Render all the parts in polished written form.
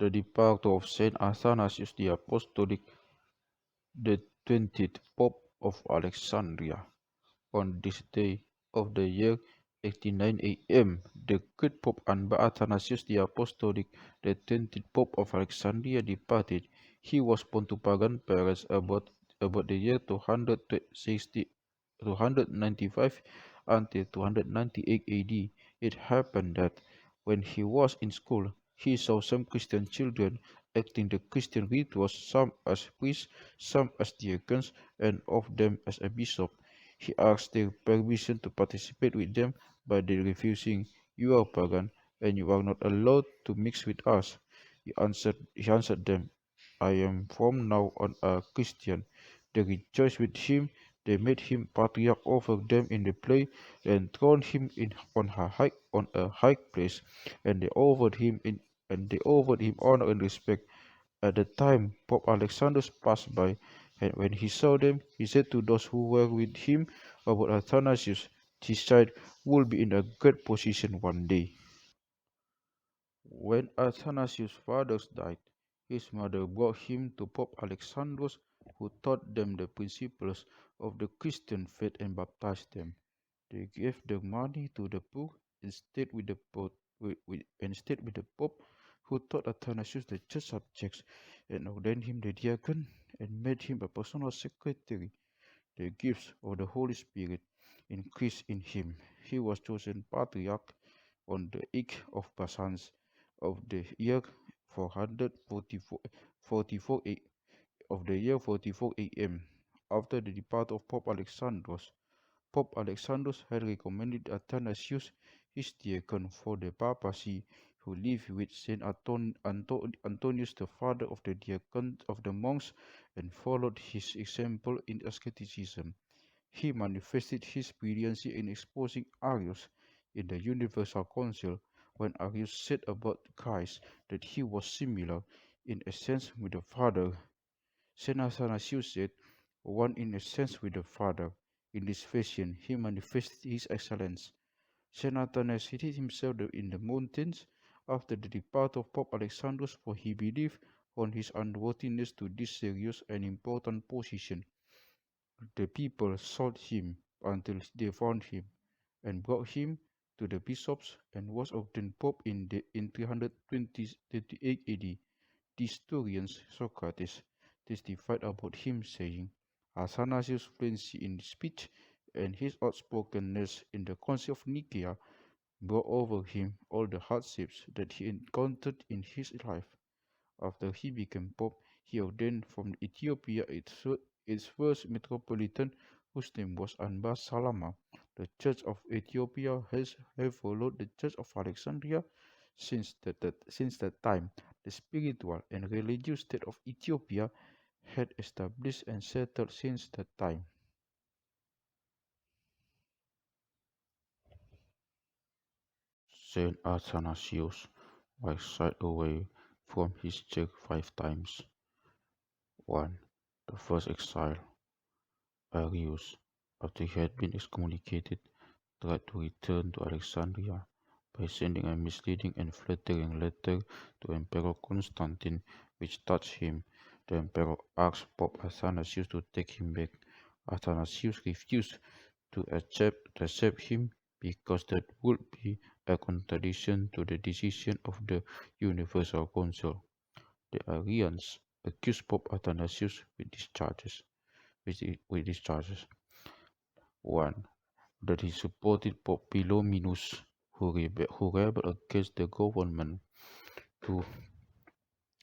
The departure of Saint Athanasius the Apostolic, the 20th Pope of Alexandria. On this day of the year 89 AM, the great Pope Athanasius the Apostolic, the 20th Pope of Alexandria, departed. He was born to pagan parents about the year 295 until 298 AD. It happened that when he was in school, he saw some Christian children acting the Christian rituals, some as priests, some as deacons, and of them as a bishop. He asked their permission to participate with them, but they refusing. "You are pagan, and you are not allowed to mix with us." He answered them, "I am from now on a Christian." They rejoiced with him. They made him patriarch over them in the play, and throned him on a high place, and they offered him honor and respect. At the time Pope Alexander passed by, and when he saw them, he said to those who were with him about Athanasius, "This child will be in a great position one day." When Athanasius' father died, his mother brought him to Pope Alexandros, who taught them the principles of the Christian faith and baptized them. They gave the money to the poor and stayed with the Pope, who taught Athanasius the church subjects and ordained him the deacon and made him a personal secretary. The gifts of the Holy Spirit increased in him. He was chosen patriarch on the 8th of Pashans of the year 444 AM. After the departure of Pope Alexandros. Pope Alexandros had recommended Athanasius his deacon for the papacy, who lived with Saint Antonius, the father of the deacon of the monks, and followed his example in asceticism. He manifested his brilliancy in exposing agios in the Universal Council, when Agios said about Christ that he was similar in essence with the Father. Saint Athanasius said, "One in essence with the Father." In this fashion, he manifested his excellence. Saint Athanasius hid himself in the mountains after the departure of Pope Alexandros, for he believed on his unworthiness to this serious and important position. The people sought him until they found him, and brought him to the bishops, and was ordained Pope in 328 AD. The historian Socrates testified about him, saying, "Athanasius' fluency in speech and his outspokenness in the Council of Nicaea brought over him all the hardships that he encountered in his life." After he became Pope, he ordained from Ethiopia its first metropolitan, whose name was Anbas Salama. The Church of Ethiopia has followed the Church of Alexandria since that time. The spiritual and religious state of Ethiopia had established and settled since that time. Saint Athanasius was sent away from his church 5 times. 1. The first exile. Arius, after he had been excommunicated, tried to return to Alexandria by sending a misleading and flattering letter to Emperor Constantine, which touched him. The emperor asked Pope Athanasius to take him back. Athanasius refused to accept him because that would be a contradiction to the decision of the Universal Council. The Arians accused Pope Athanasius with these charges. 1. That he supported Pope Philomenus, who rebelled against the government. 2.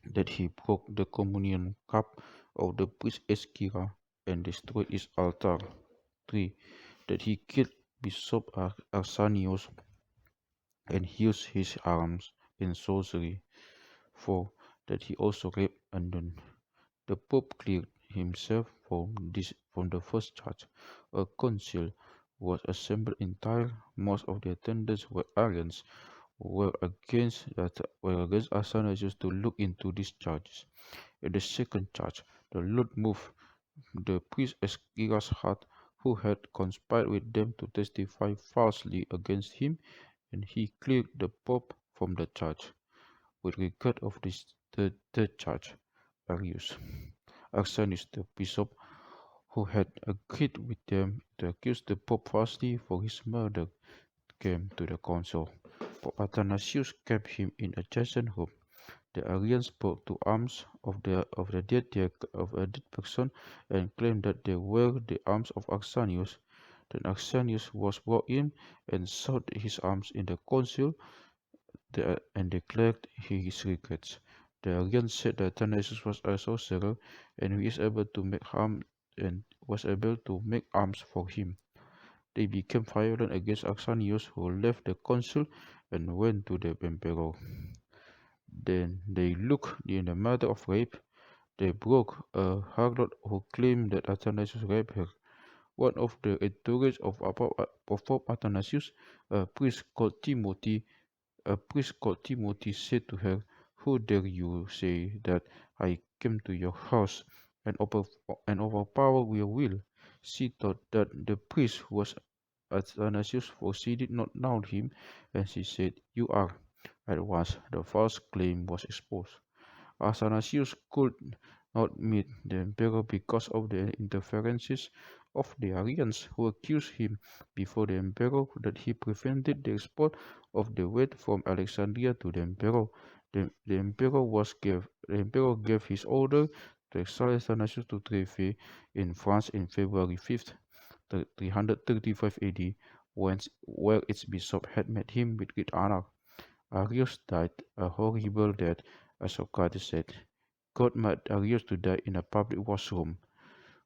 That he broke the communion cup of the priest Esquira and destroyed its altar. 3. That he killed Bishop Arsanios and used his arms in sorcery. 4. That he also raped a nun. The Pope cleared himself from the first charge. A council was assembled in Tyre. Most of the attendants were Arians, were against Athanasius to look into these charges. In the second charge, the Lord moved the priest Esquira's heart, who had conspired with them to testify falsely against him, and he cleared the Pope from the charge. With regard of the third charge, agios. Athanasius, the bishop who had agreed with them to accuse the Pope falsely for his murder, came to the council. Pope Athanasius kept him in a adjacent room. The Arians brought two arms of a dead person and claimed that they were the arms of Athanasius. Then Athanasius was brought in and showed his arms in the council and declared his regrets. The Arians said that Athanasius was a sorcerer and he is able to make harm and was able to make arms for him. They became violent against Athanasius, who left the council and went to the emperor. Then they looked in the matter of rape. They broke a harlot who claimed that Athanasius raped her. One of the entourage of Pope Athanasius, a priest called Timothy, said to her, "Who dare you say that I came to your house and overpower your will?" She thought that the priest was Athanasius, for she did not know him, and she said, "You are." At once the false claim was exposed. Athanasius could not meet the emperor because of the interferences of the Arians, who accused him before the emperor that he prevented the export of the wheat from Alexandria to the emperor. The emperor gave his order to exile Athanasius to Trèves in France in February 5th, 335 AD, where its bishop had met him with great honor. Agios died a horrible death, as Socrates said. God made Agios to die in a public washroom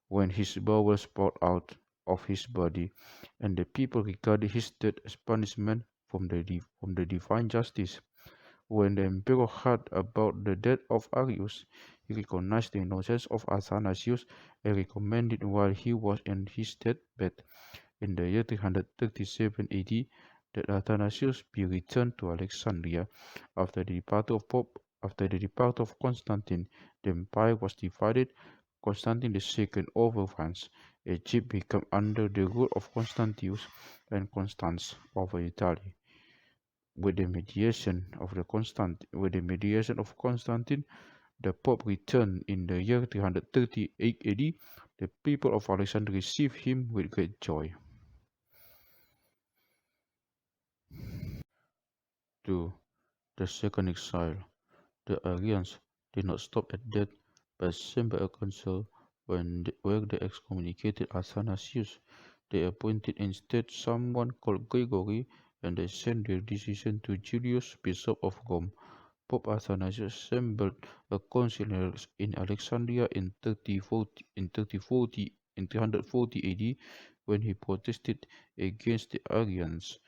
when his bowels poured out of his body, and the people regarded his death as punishment from the divine justice. When the emperor heard about the death of Agios, he recognized the innocence of Athanasius and recommended while he was in his deathbed in the year 337 AD that Athanasius be returned to Alexandria. After the departure of Constantine, the empire was divided. Constantine II over France. Egypt became under the rule of Constantius, and Constans over Italy. With the mediation of Constantine, the Pope returned in the year 338 AD. The people of Alexandria received him with great joy. 2. The second exile. The Arians did not stop at that, but assembled a council where they excommunicated Athanasius. They appointed instead someone called Gregory, and they sent their decision to Julius, bishop of Rome. Pope Athanasius assembled a council in Alexandria in 340 AD, when he protested against the Arians.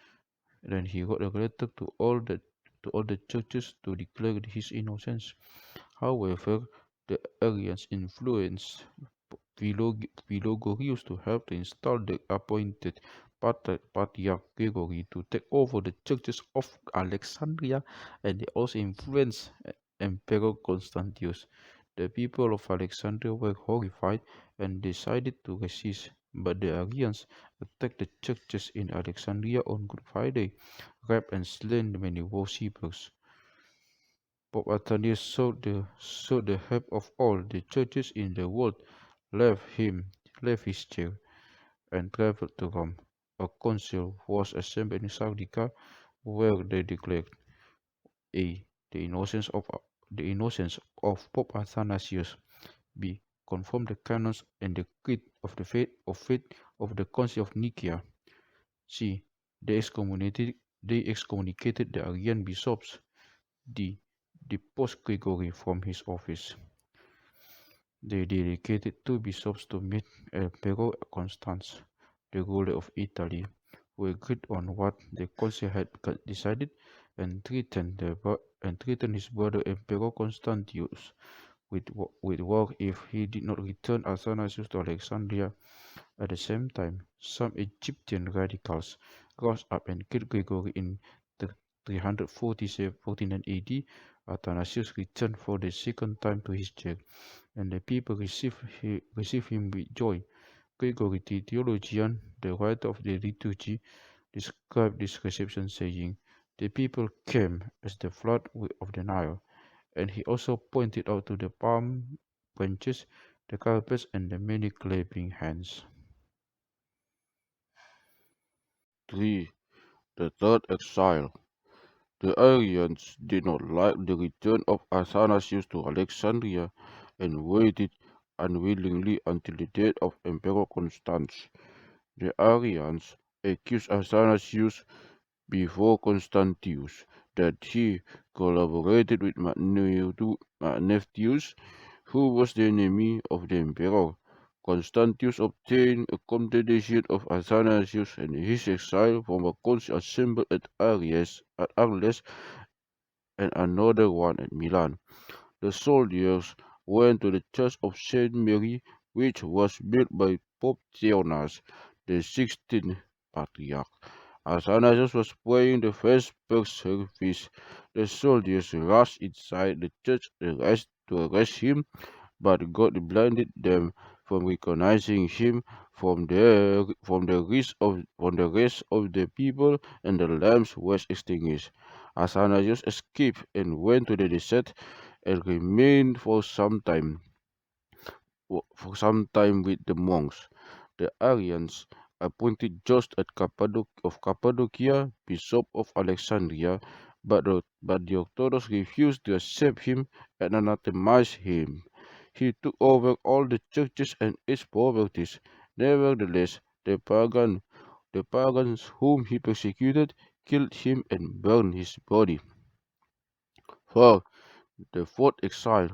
Then he wrote a letter to all the churches to declare his innocence. However, the Arians influenced Philogorius to help to install the appointed Patriarch Gregory to take over the churches of Alexandria, and they also influenced Emperor Constantius. The people of Alexandria were horrified and decided to resist, but the Arians attacked the churches in Alexandria on Good Friday, raped and slain many worshippers. Pope Athanasius sought the help of all the churches in the world, left his chair, and traveled to Rome. A council was assembled in Sardica, where they declared a. The innocence of Pope Athanasius; b. Confirmed the canons and the creed of the faith of the Council of Nicaea; c. They excommunicated the Arian bishops; d. Deposed Gregory from his office. They dedicated two bishops to meet Emperor Constans, the ruler of Italy, who agreed on what the council had decided and threatened his brother Emperor Constantius with war if he did not return Athanasius to Alexandria. At the same time, some Egyptian radicals rose up and killed Gregory in 349 AD. Athanasius returned for the second time to his chair, and the people received him with joy. Gregory the theologian, the writer of the liturgy, described this reception, saying, "The people came as the flood of the Nile, and he also pointed out to the palm branches, the carpets, and the many clapping hands. 3. The third exile. The Arians did not like the return of Athanasius to Alexandria and waited unwillingly until the death of Emperor Constans. The Arians accused Athanasius before Constantius that he collaborated with Magnetus, who was the enemy of the emperor. Constantius obtained a condemnation of Athanasius and his exile from a council assembled at Arles and another one at Milan. The soldiers went to the church of Saint Mary, which was built by Pope Theonas, the 16th patriarch. As Athanasius was praying the vesper service, the soldiers rushed inside the church to arrest him, but God blinded them from recognizing him from the rest of the people, and the lamps were extinguished. Athanasius escaped and went to the desert and remained for some time with the monks. The Arians appointed Just of Cappadocia, Bishop of Alexandria, but the Orthodox refused to accept him and anathematized him. He took over all the churches and its properties. Nevertheless, the pagans whom he persecuted, killed him and burned his body. 4. The fourth exile.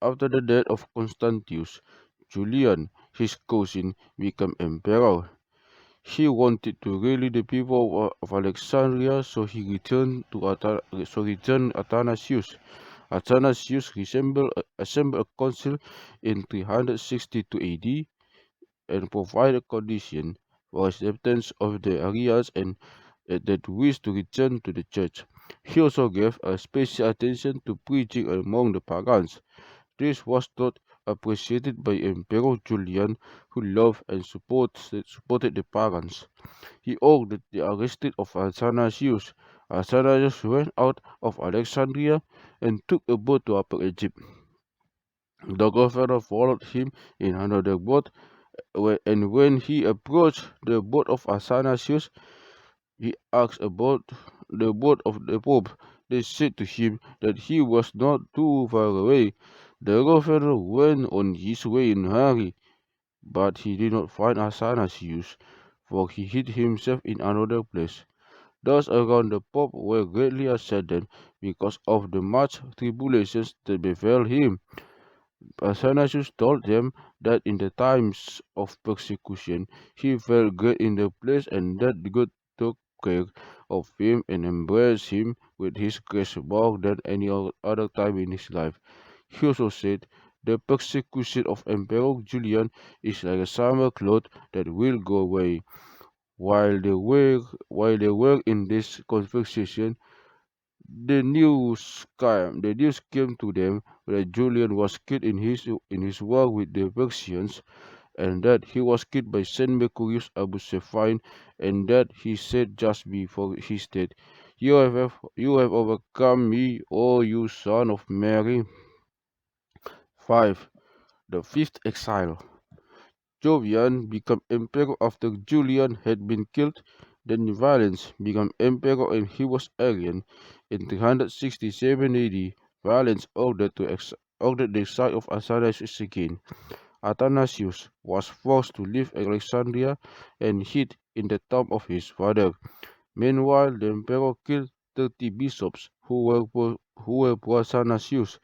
After the death of Constantius, Julian, his cousin, became emperor. He wanted to rally the people of Alexandria, so he returned Athanasius. Athanasius assembled a council in 362 AD and provided conditions for acceptance of the agios and that wished to return to the church. He also gave a special attention to preaching among the pagans. This was not appreciated by Emperor Julian, who loved and supported the pagans. He ordered the arrest of Athanasius. Athanasius went out of Alexandria and took a boat to Upper Egypt. The governor followed him in another boat, and when he approached the boat of Athanasius, he asked about the boat of the Pope. They said to him that he was not too far away. The governor went on his way in a hurry, but he did not find Athanasius, for he hid himself in another place. Those around the Pope were greatly saddened because of the much tribulations that befell him. Athanasius told them that in the times of persecution he felt great in the place, and that God took care of him and embraced him with his grace more than any other time in his life. He also said, the persecution of Emperor Julian is like a summer cloth that will go away. While they were in this conversation, the news came to them that Julian was killed in his war with the Persians, and that he was killed by Saint Mercurius Abusephine, and that he said just before his death, "You have overcome me, O you son of Mary." 5. The fifth exile. Jovian became emperor after Julian had been killed. Then Valens became emperor and he was Arian. In 367 AD, Valens ordered the exile of Athanasius again. Athanasius was forced to leave Alexandria and hid in the tomb of his father. Meanwhile, the emperor killed 30 bishops who were pro-Athanasius.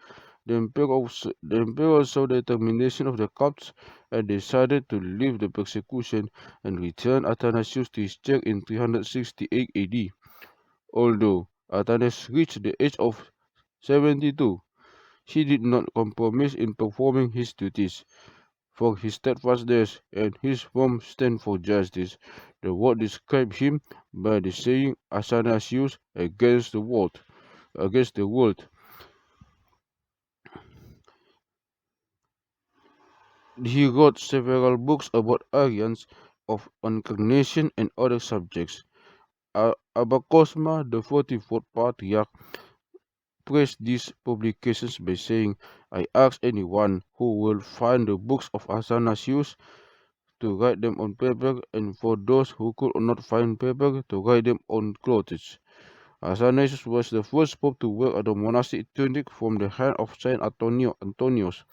The emperor saw the determination of the Copts and decided to leave the persecution and return Athanasius to his chair in 368 AD. Although Athanasius reached the age of 72, he did not compromise in performing his duties. For his steadfastness and his firm stand for justice, the world described him by the saying Athanasius against the world. Against the world. He wrote several books about Arians of incarnation and other subjects. Abba Cosma, the 44th patriarch, praised these publications by saying, "I ask anyone who will find the books of Athanasius to write them on paper, and for those who could not find paper to write them on clothes." Athanasius was the first pope to wear the monastic tunic from the hand of Saint Antonius.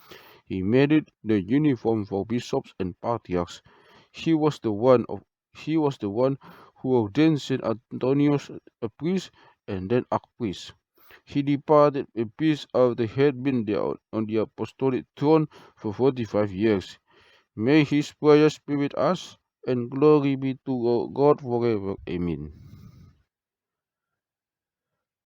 He made it the uniform for bishops and patriarchs. He was the one of he was the one who ordained Saint Antonius a priest and then archpriest. He departed in peace after he had been there on the apostolic throne for 45 years. May his prayers be with us, and glory be to God forever. Amen.